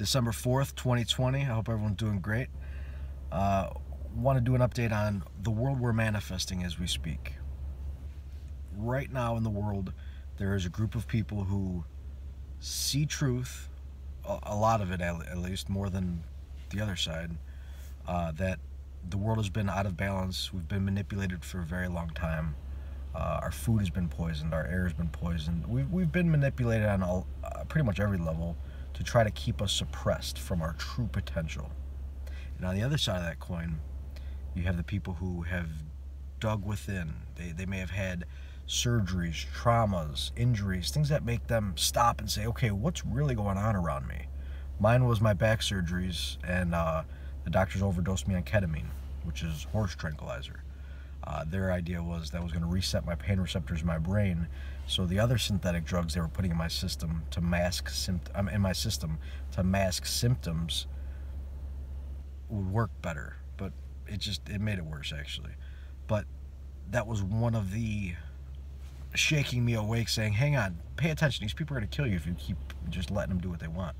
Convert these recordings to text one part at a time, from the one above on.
December 4th, 2020. I hope everyone's doing great. Want to do an update on the world we're manifesting as we speak. Right now in the world, there is a group of people who see truth, a lot of it at least, more than the other side, that the world has been out of balance. We've been manipulated for a very long time. Our food has been poisoned. Our air has been poisoned. We've been manipulated on pretty much every level to try to keep us suppressed from our true potential. And on the other side of that coin, you have the people who have dug within. They may have had surgeries, traumas, injuries, things that make them stop and say, okay, what's really going on around me? Mine was my back surgeries, and the doctors overdosed me on ketamine, which is horse tranquilizer. Their idea was that was going to reset my pain receptors in my brain, so the other synthetic drugs they were putting in my system to mask symptoms would work better, but it made it worse actually. But that was one of the shaking me awake, saying, hang on, pay attention, these people are going to kill you if you keep just letting them do what they want.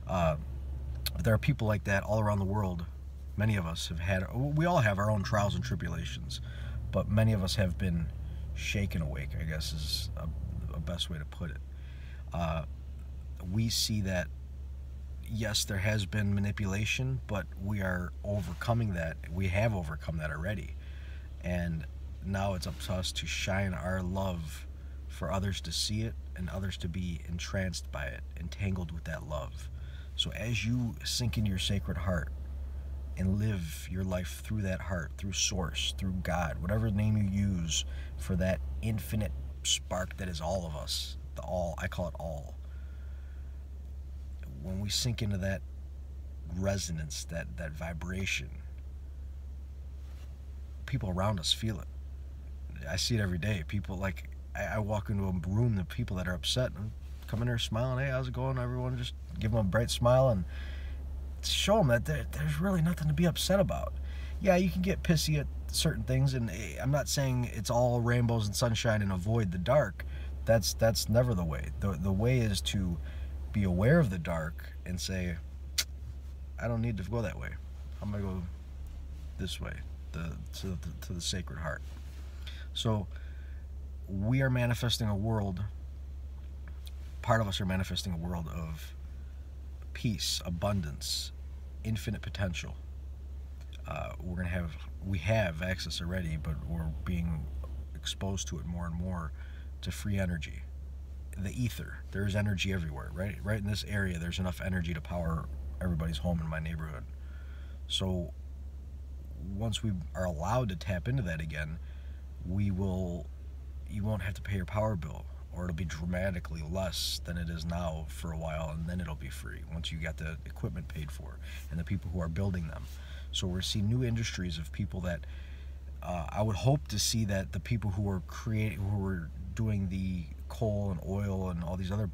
There are people like that all around the world. Many of us we all have our own trials and tribulations, but many of us have been shaken awake, I guess is a best way to put it. We see that, yes, there has been manipulation, but we are overcoming that. We have overcome that already. And now it's up to us to shine our love for others to see it and others to be entranced by it, entangled with that love. So as you sink into your sacred heart and live your life through that heart, through Source, through God, whatever name you use for that infinite spark that is all of us, the all, I call it all. When we sink into that resonance, that vibration, people around us feel it. I see it every day. People, like, I walk into a room, the people that are upset, and come in there smiling, hey, how's it going, everyone? Just give them a bright smile and show them that there's really nothing to be upset about. Yeah, you can get pissy at certain things, and I'm not saying it's all rainbows and sunshine and avoid the dark. That's never the way. The way is to be aware of the dark and say, I don't need to go that way. I'm going to go this way, to the sacred heart. So we are manifesting a world, part of us are manifesting a world of peace, abundance, infinite potential. We have access already, but we're being exposed to it more and more, to free energy. The ether, there's energy everywhere, right in this area there's enough energy to power everybody's home in my neighborhood. So once we are allowed to tap into that again, you won't have to pay your power bill, or it'll be dramatically less than it is now for a while, and then it'll be free once you got the equipment paid for and the people who are building them. So we're seeing new industries of people that I would hope to see that the people who were doing the coal and oil and all these other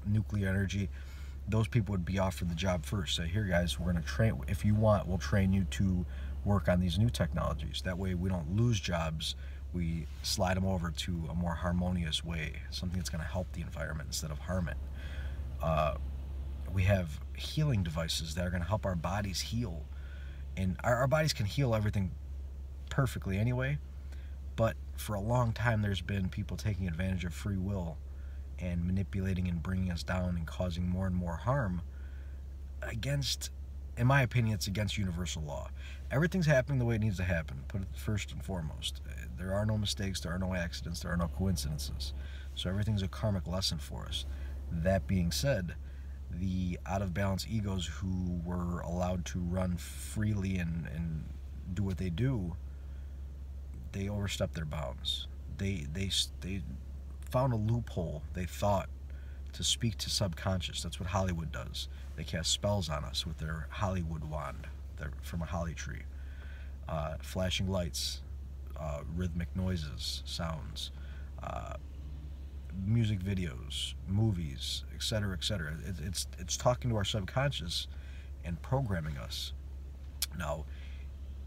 nuclear energy, those people would be offered the job first. Say, here guys, we're going to train, if you want, we'll train you to work on these new technologies. That way we don't lose jobs, we slide them over to a more harmonious way, something that's going to help the environment instead of harm it. We have healing devices that are going to help our bodies heal, and our bodies can heal everything perfectly anyway, but for a long time there's been people taking advantage of free will and manipulating and bringing us down and causing more and more harm against, in my opinion, it's against universal law. Everything's happening the way it needs to happen, put it first and foremost. There are no mistakes, there are no accidents, there are no coincidences. So everything's a karmic lesson for us. That being said, the out-of-balance egos who were allowed to run freely and do what they do, they overstepped their bounds. They found a loophole, they thought, to speak to subconscious. That's what Hollywood does. They cast spells on us with their Hollywood wand from a holly tree. Flashing lights, rhythmic noises, sounds, music videos, movies, etc., etc. It's talking to our subconscious and programming us. Now,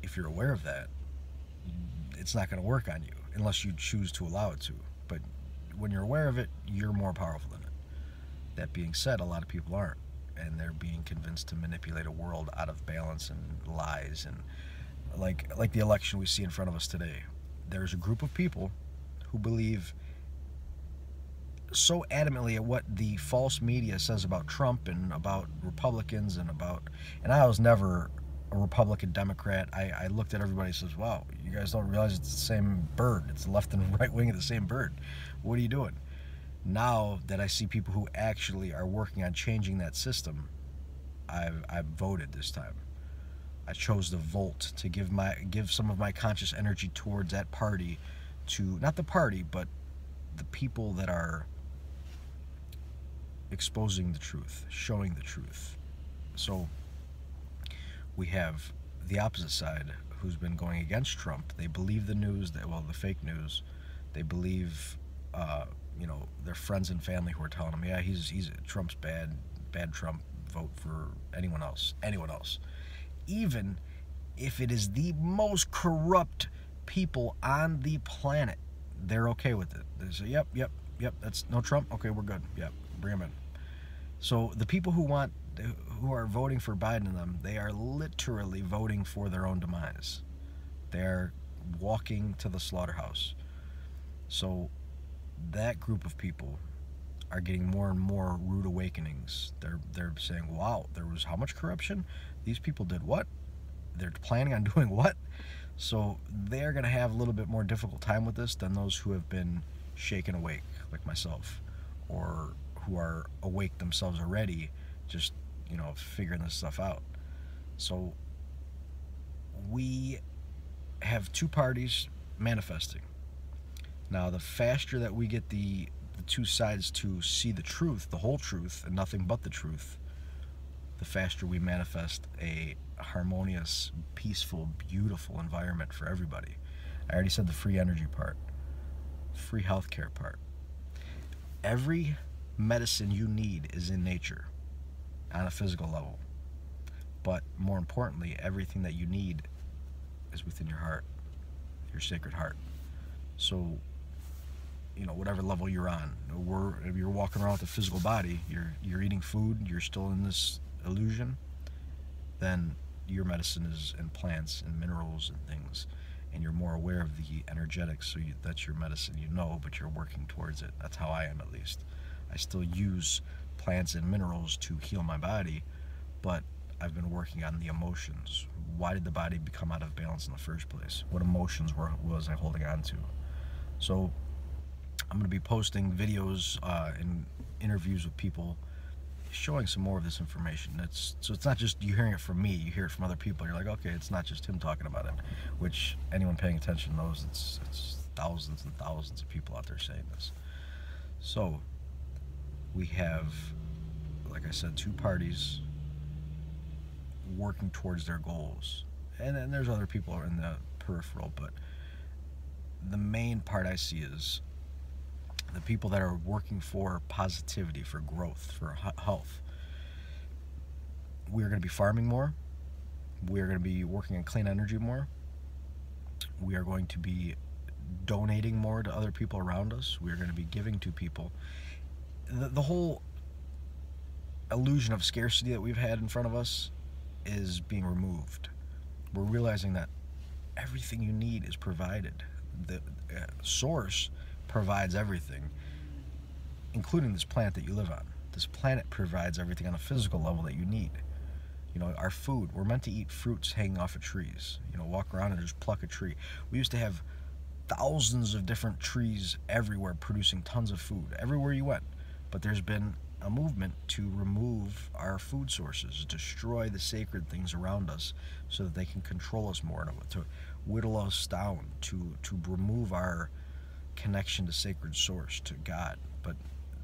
if you're aware of that, it's not going to work on you unless you choose to allow it to. when you're aware of it, you're more powerful than it. That being said, a lot of people aren't. and they're being convinced to manipulate a world out of balance and lies, and like the election we see in front of us today. There's a group of people who believe so adamantly at what the false media says about Trump and about Republicans and I was never a Republican Democrat. I looked at everybody and says, wow, you guys don't realize it's the same bird. It's the left and right wing of the same bird. What are you doing? Now that I see people who actually are working on changing that system, I've voted this time. I chose to vote to give some of my conscious energy towards that party, to not the party, but the people that are exposing the truth, showing the truth. So we have the opposite side who's been going against Trump. They believe the news, the fake news. They believe, their friends and family who are telling them, yeah, Trump's bad Trump, vote for anyone else. Even if it is the most corrupt people on the planet, they're okay with it. They say, yep, that's no Trump. Okay, we're good. Yep, bring him in. So the people who are voting for Biden and them, they are literally voting for their own demise. They're walking to the slaughterhouse. So that group of people are getting more and more rude awakenings. They're saying, wow, there was how much corruption? These people did what? They're planning on doing what? So they're going to have a little bit more difficult time with this than those who have been shaken awake, like myself, or who are awake themselves already, just, figuring this stuff out. So we have two parties manifesting. Now, the faster that we get the two sides to see the truth, the whole truth, and nothing but the truth, the faster we manifest a harmonious, peaceful, beautiful environment for everybody. I already said the free energy part, free healthcare part. Every medicine you need is in nature on a physical level. But more importantly, everything that you need is within your heart, your sacred heart. So, whatever level you're on, if you're walking around with a physical body, you're eating food, you're still in this illusion, then your medicine is in plants and minerals and things, and you're more aware of the energetics, so that's your medicine, but you're working towards it. That's how I am, at least. I still use plants and minerals to heal my body, but I've been working on the emotions. Why did the body become out of balance in the first place? What emotions was I holding on to? So I'm going to be posting videos and interviews with people showing some more of this information. So it's not just you hearing it from me, you hear it from other people. You're like, okay, it's not just him talking about it, which anyone paying attention knows it's thousands and thousands of people out there saying this. So we have, like I said, two parties working towards their goals. And then there's other people in the peripheral, but the main part I see is the people that are working for positivity, for growth, for health. We're going to be farming more. We're going to be working on clean energy more. We are going to be donating more to other people around us. We are going to be giving to people. The whole illusion of scarcity that we've had in front of us is being removed. We're realizing that everything you need is provided. The source provides everything, including this planet that you live on. This planet provides everything on a physical level that you need. Our food, we're meant to eat fruits hanging off of trees. Walk around and just pluck a tree. We used to have thousands of different trees everywhere producing tons of food, everywhere you went. But there's been a movement to remove our food sources, destroy the sacred things around us so that they can control us more, to whittle us down, to remove our connection to sacred source, to God. But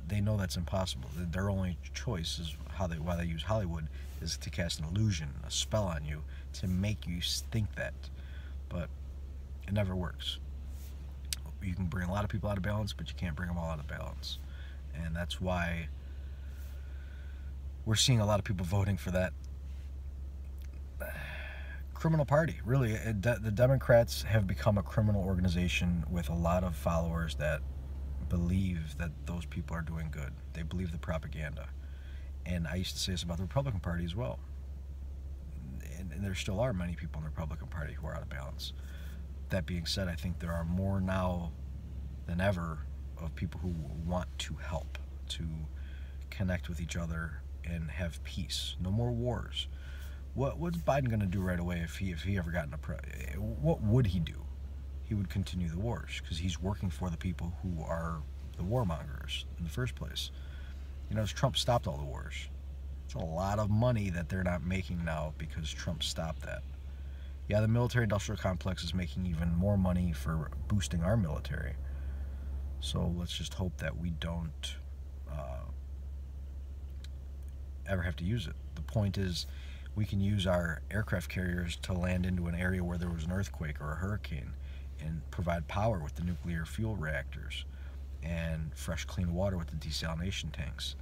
they know that's impossible. Their only choice is why they use Hollywood is to cast an illusion, a spell on you, to make you think that. But it never works. You can bring a lot of people out of balance, but you can't bring them all out of balance. And that's why we're seeing a lot of people voting for that criminal party. Really, the Democrats have become a criminal organization with a lot of followers that believe that those people are doing good. They believe the propaganda. And I used to say this about the Republican Party as well. And there still are many people in the Republican Party who are out of balance. That being said, I think there are more now than ever of people who want to help, to connect with each other and have peace. No more wars. What's Biden going to do right away if he ever got in a what would he do? He would continue the wars because he's working for the people who are the warmongers in the first place. You know, Trump stopped all the wars. It's a lot of money that they're not making now because Trump stopped that. Yeah, the military-industrial complex is making even more money for boosting our military. So let's just hope that we don't ever have to use it. The point is, we can use our aircraft carriers to land into an area where there was an earthquake or a hurricane and provide power with the nuclear fuel reactors and fresh, clean water with the desalination tanks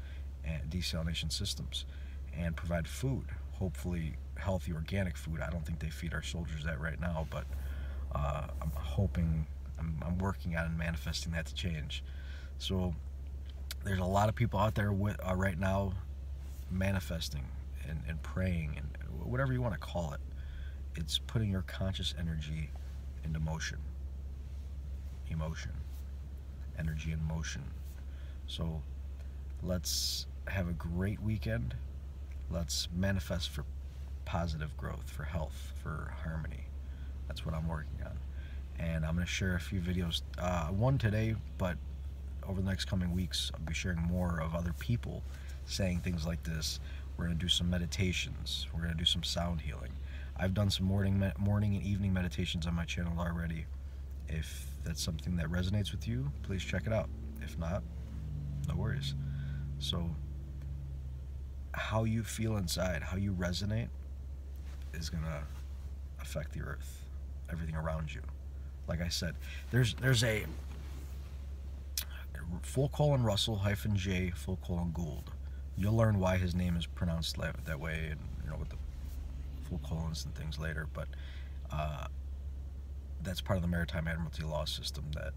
and desalination systems, and provide food, hopefully healthy organic food. I don't think they feed our soldiers that right now, but I'm hoping, I'm working on and manifesting that to change. So there's a lot of people out there right now manifesting and praying and whatever you want to call it. It's putting your conscious energy into motion. Emotion. Energy in motion. So let's have a great weekend. Let's manifest for positive growth, for health, for harmony. That's what I'm working on. And I'm going to share a few videos, one today, but over the next coming weeks I'll be sharing more of other people saying things like this. We're going to do some meditations. We're going to do some sound healing. I've done some morning and evening meditations on my channel already. If that's something that resonates with you, please check it out. If not, no worries. So how you feel inside, how you resonate is going to affect the earth, everything around you. Like I said, there's a /Russell -J /Gould. You'll learn why his name is pronounced that way, and you know, with the full colons and things later. But that's part of the Maritime Admiralty law system that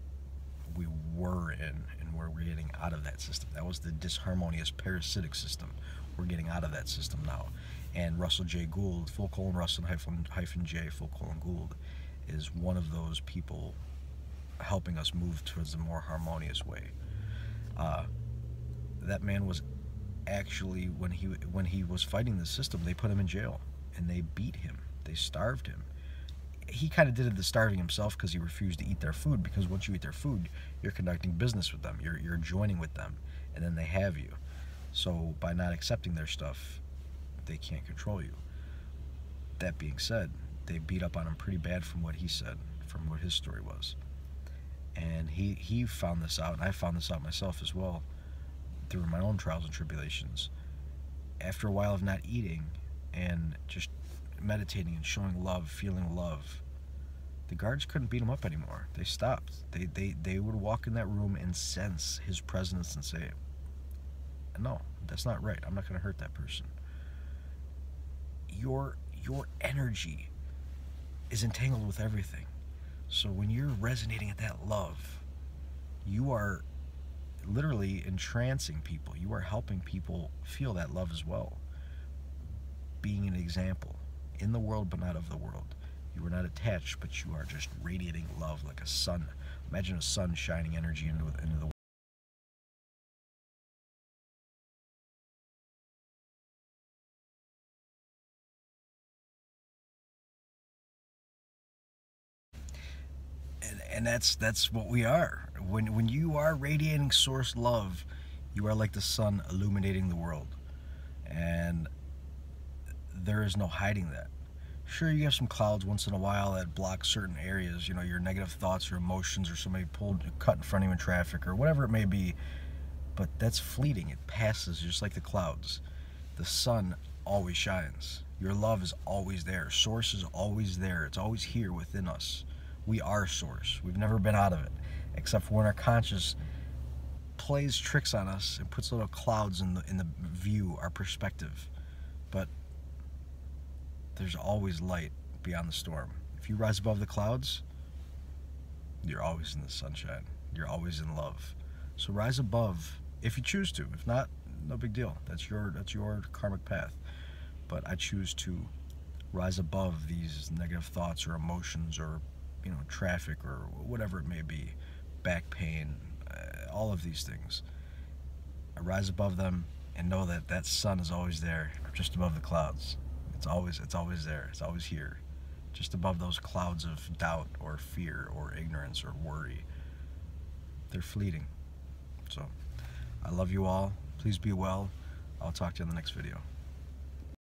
we were in, and we're getting out of that system. That was the disharmonious parasitic system. We're getting out of that system now. And Russell J. Gould, /Russell -J /Gould, is one of those people helping us move towards a more harmonious way. That man was actually, when he was fighting the system, they put him in jail and they beat him, they starved him. He kind of did the starving himself because he refused to eat their food, because once you eat their food, you're conducting business with them, you're joining with them, and then they have you. So by not accepting their stuff, they can't control you. That being said, they beat up on him pretty bad from what he said, from what his story was. And he found this out, and I found this out myself as well through my own trials and tribulations. After a while of not eating and just meditating and showing love, feeling love, the guards couldn't beat him up anymore. They stopped. They would walk in that room and sense his presence and say, no, that's not right. I'm not going to hurt that person. Your energy is entangled with everything. So when you're resonating at that love, you are literally entrancing people. You are helping people feel that love as well. Being an example in the world, but not of the world. You are not attached, but you are just radiating love like a sun. Imagine a sun shining energy into the world. And that's what we are. When you are radiating source love, you are like the sun illuminating the world. And there is no hiding that. Sure, you have some clouds once in a while that block certain areas, you know, your negative thoughts or emotions, or somebody cut in front of you in traffic or whatever it may be, but that's fleeting. It passes just like the clouds. The sun always shines. Your love is always there. Source is always there. It's always here within us. We are source. We've never been out of it, except for when our conscious plays tricks on us and puts little clouds in the view, our perspective. But there's always light beyond the storm. If you rise above the clouds, you're always in the sunshine. You're always in love. So rise above if you choose to. If not, no big deal. That's your karmic path. But I choose to rise above these negative thoughts or emotions, or traffic, or whatever it may be, back pain, all of these things. I rise above them and know that that sun is always there, just above the clouds. It's always there. It's always here, just above those clouds of doubt or fear or ignorance or worry. They're fleeting. So I love you all. Please be well. I'll talk to you in the next video.